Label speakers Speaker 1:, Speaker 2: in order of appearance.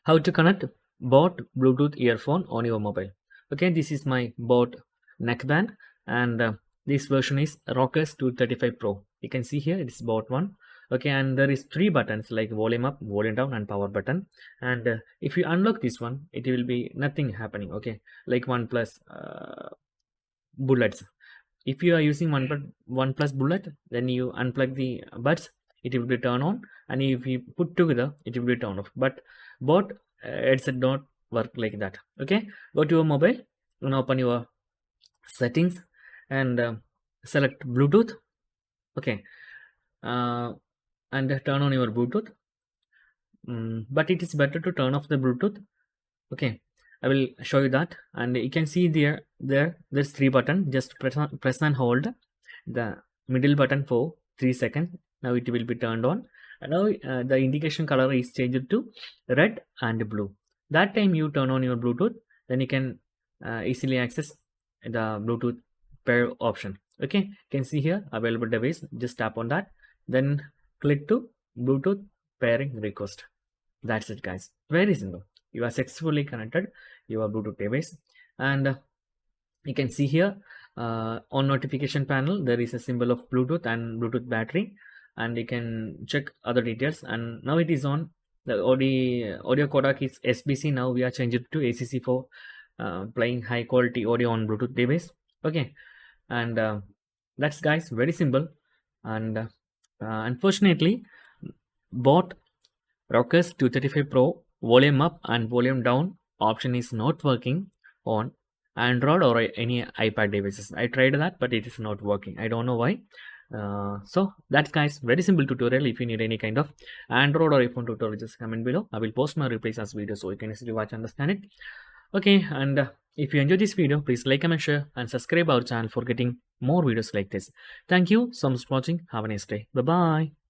Speaker 1: How to connect bot Bluetooth earphone on your mobile. Okay, this is my bot neckband, and this version is rockerz 235 Pro. You can see here it is bot one. Okay, and there is three buttons like volume up, volume down, and power button. And if you unlock this one, it will be nothing happening. Okay, like one plus bullets. If you are using one plus bullet, then you unplug the buds, it will be turn on, and if you put together, it will be turn off. But bot it's not work like that. Okay, go to your mobile and open your settings and select Bluetooth. Okay, uh, and turn on your Bluetooth. But it is better to turn off the Bluetooth. Okay, I will show you that. And you can see there's three button. Just press and hold the middle button for 3 seconds. Now it will be turned on, and now the indication color is changed to red and blue. That time you turn on your Bluetooth, then you can easily access the Bluetooth pair option. Okay, you can see here available device. Just tap on that, then click to Bluetooth pairing request. That's it, guys. Very simple. You are successfully connected your Bluetooth device. And you can see here on notification panel there is a symbol of Bluetooth and Bluetooth battery, and you can check other details. And now it is on. The audio codec is SBC. Now we are changed it to ACC for playing high quality audio on Bluetooth device. Okay, and that's, guys, very simple. And unfortunately, bot rockerz 235 Pro volume up and volume down option is not working on Android or any iPad devices. I tried that, but it is not working. I don't know why. So that's, guys, very simple tutorial. If you need any kind of Android or iPhone tutorial, just comment below. I will post my replays as videos so you can easily watch and understand it. Okay, and if you enjoyed this video, please like, comment, share, and subscribe our channel for getting more videos like this. Thank you so much for watching. Have a nice day. Bye bye.